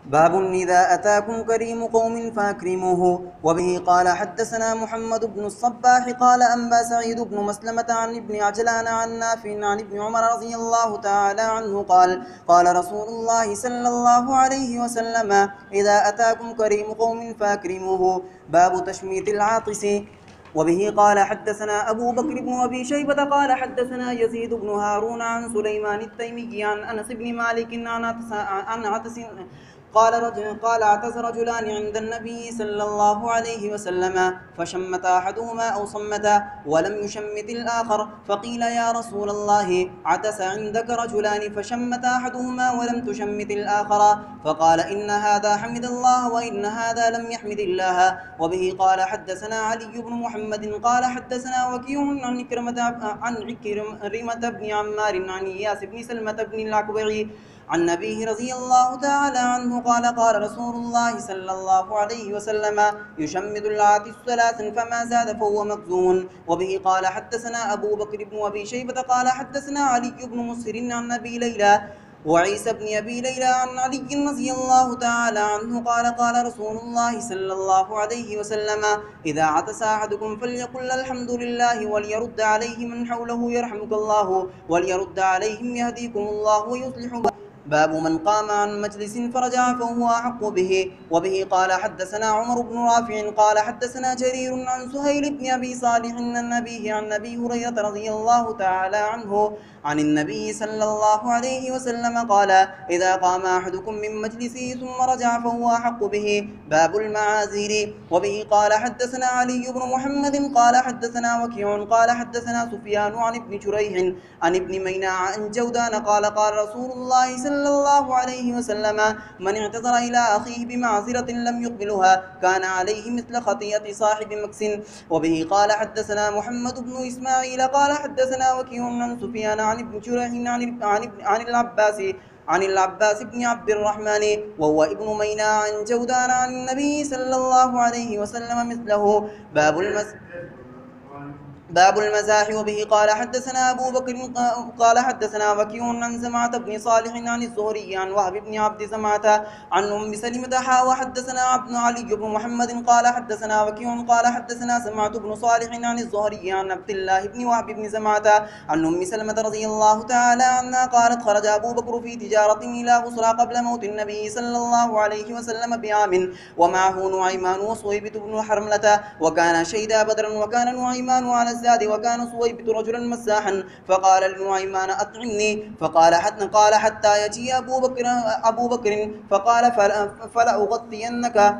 باب إذا أتاكم كريم قوم فأكرموه. وبه قال حدثنا محمد بن الصباح قال أنبا سعيد بن مسلمة عن ابن عجلان عن نافع عن ابن عمر رضي الله تعالى عنه قال قال رسول الله صلى الله عليه وسلم إذا أتاكم كريم قوم فأكرموه. باب تشميت العاطس. وبه قال حدثنا أبو بكر بن أبي شيبة قال حدثنا يزيد بن هارون عن سليمان التيمي عن أنس بن مالك عن عتس قال اعتز رجلان عند النبي صلى الله عليه وسلم فشمت أحدهما أو صمت ولم يشمت الآخر فقيل يا رسول الله عتس عندك رجلان فشمت أحدهما ولم تشمت الآخر فقال إن هذا حمد الله وإن هذا لم يحمد الله. وبه قال حدثنا علي بن محمد قال حدثنا وكيع عن عكرمة بن عمار عن إياس بن سلمة بن الأكبري عن أبيه رضي الله تعالى عنه قال قال رسول الله صلى الله عليه وسلم يشمد العاطس ثلاثا فما زاد فهو مكذوم. وبه قال حدثنا أبو بكر بن أبي شيبة قال حدثنا علي بن مسهر عن أبي ليلى وعيسى بن أبي ليلى عن علي رضي الله تعالى عنه قال قال رسول الله صلى الله عليه وسلم إذا عطس أحدكم فليقل الحمد لله وليرد عليه من حوله يرحمك الله وليرد عليهم يهديكم الله ويصلح. باب من قام عن مجلس فرجع فهو أحق به. وبه قال حدثنا عمر بن رافع قال حدثنا جرير عن سهيل بن أبي صالح عن أبيه عن أبي هريرة رضي الله تعالى عنه عن النبي صلى الله عليه وسلم قال إذا قام أحدكم من مجلسه ثم رجع فهو أحق به. باب المعازير. وبه قال حدثنا علي بن محمد قال حدثنا وكيع قال حدثنا سفيان عن ابن شريح عن ابن ميناع عن جودان قال قال رسول الله صلى الله عليه وسلم من اعتذر إلى أخيه بمعذرة لم يقبلها كان عليه مثل خطيئة صاحب مكس. وبه قال حدثنا محمد بن إسماعيل قال حدثنا وكيع عن سفيان عن ابن شريح عن العباس بن عبد الرحمن وهو ابن ميناع عن جودان عن النبي صلى الله عليه وسلم مثله. باب المزاح. وبه قال حدثنا أبو بكر قال حدثنا وكيع عن زمعة بن صالح عن الزهري عن وهب بن عبد زمعة عن أم سلمة وحدثنا عبد علي بن محمد قال حدثنا وكيع قال حدثنا زمعة بن صالح عن الزهري عن عبد الله بن وهب بن زمعة عن أم سلمة رضي الله تعالى عنها قالت خرج أبو بكر في تجارة إلى بصرى قبل موت النبي صلى الله عليه وسلم بعام ومعه نعيمان وصويبة بن حرملة وكان شهدا بدرا وكان نعيمان على الزاد وكان صويبة رجلا مساحا فقال لنعيمان أطعمني قال حتى يأتي أبو بكر فقال فلأغطينك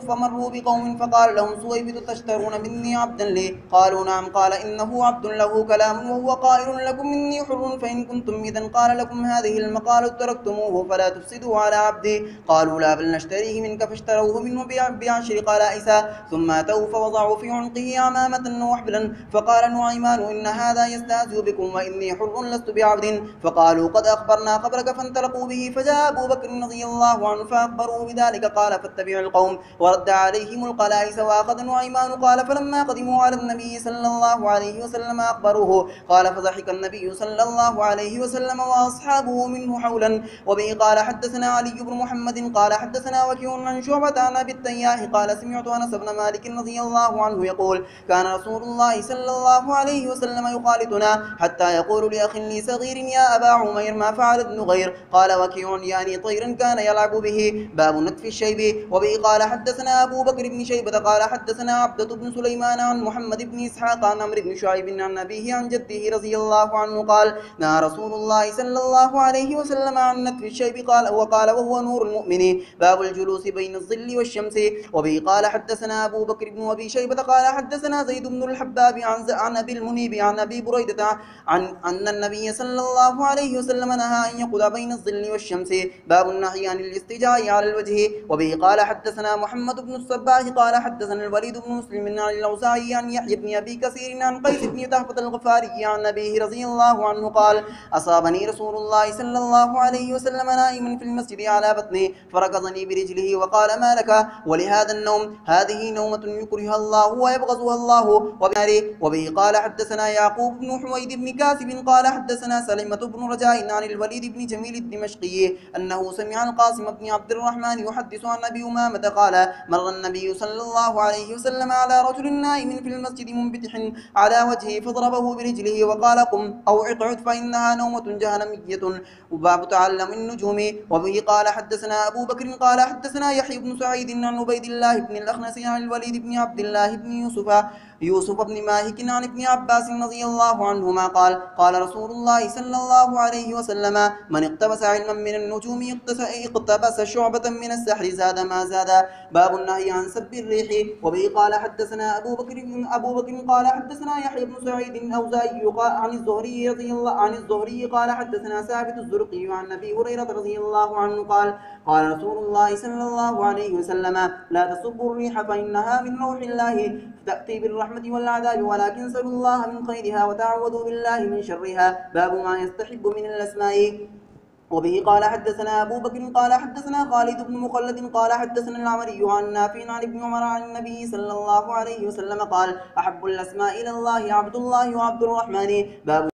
فمروا بقوم فقال لهم صويبة تشترون مني عبدا لي قالوا نعم قال إنه عبد له كلام وهو قائل لكم إني حر فإن كنتم إذا قال لكم هذه المقالة تركتموه فلا تفسدوا على عبدي قالوا لا بل نشتريه منك فاشتروه منه ب10 قلائس ثم أتوا فوضعوا في عنقه عمامة وحبلا فقال نعيمان إن هذا يستهزئ بكم وإني حر لست بعبد فقالوا قد أخبرنا خبرك فانطلقوا به فجاء أبو بكر رضي الله عنه فأخبروه بذلك قال فاتبعوا القوم ورد عليهم القلائس وأخذ نعيمان قال فلما قدموا على النبي صلى الله عليه وسلم أخبروه قال فضحك النبي صلى الله عليه وسلم وأصحابه منه حولا. وبه قال حدثنا علي بن محمد قال حدثنا وكيع عن شعبة عن أبي التياح قال سمعت أنس بن مالك رضي الله عنه يقول كان رسول الله صلى الله عليه وسلم يخالطنا حتى يقول لأخ لي صغير يا أبا عمير ما فعل ابن غير قال وكيع يعني طيرا كان يلعب به. باب نتف الشيب. وبه قال حدثنا أبو بكر بن شيبة قال حدثنا عبدة بن سليمان عن محمد بن إسحاق عن عمرو بن شعيب عن أبيه عن جده رضي الله عنه قال نهى رسول الله صلى الله عليه وسلم عن نتف الشيب قال وهو نور المؤمن. باب الجلوس بين الظل والشمس. وبه قال حدثنا أبو بكر بن أبي شيبة قال حدثنا زيد بن الحباب عن أبي المنيب عن أبي بريدة عن أن النبي صلى الله عليه وسلم نهى أن يقعد بين الظل والشمس. باب النهي عن الاستجاء على الوجه. وبه قال حدثنا محمد بن الصباح قال حدثنا الوليد بن مسلم عن الأوزاعي عن يحيى بن أبي كثير عن قيس بن تهفة الغفاري عن أبيه رضي الله عنه قال أصابني رسول الله صلى الله عليه وسلم نائما في المسجد على بطني فركضني برجله وقال ما لك ولهذا النوم؟ هذه نومة يكرهها الله ويبغضها الله وبناره. وبه قال حدثنا يعقوب بن حميد بن كاسب قال حدثنا سلمة بن رجاء عن الوليد بن جميل الدمشقي أنه سمع القاسم بن عبد الرحمن يحدث عن أبي أمامة قال مر النبي صلى الله عليه وسلم على رجل نائم في المسجد منبتح على وجهه فضربه برجله وقال قم أو اقعد فإنها نومة جهنمية. وباب تعلم النجوم. وبه قال حدثنا أبو بكر قال حدثنا يحيى بن سعيد عن عبيد الله بن الأخنس عن الوليد بن عبد الله بن يوسف بن ماهك عن ابن عباس رضي الله عنهما قال قال رسول الله صلى الله عليه وسلم من اقتبس علما من النجوم اقتبس شعبة من السحر زاد ما زاد. باب النهي عن سب الريح. وبه قال حدثنا أبو بكر قال حدثنا يحيى بن سعيد الأوزاعي عن الزهري قال حدثنا ثابت الزرقي عن أبي هريرة رضي الله عنه قال قال رسول الله صلى الله عليه وسلم لا تسبوا الريح فإنها من روح الله تأتي بالرحمة والعذاب ولكن سلوا الله من خيرها وتعوذوا بالله من شرها. باب ما يستحب من الأسماء. وبه قال حدثنا أبو بكر قال حدثنا خالد بن مخلد قال حدثنا العمري عن نافع عن ابن عمر عن النبي صلى الله عليه وسلم قال أحب الأسماء إلى الله عبد الله وعبد الرحمن. باب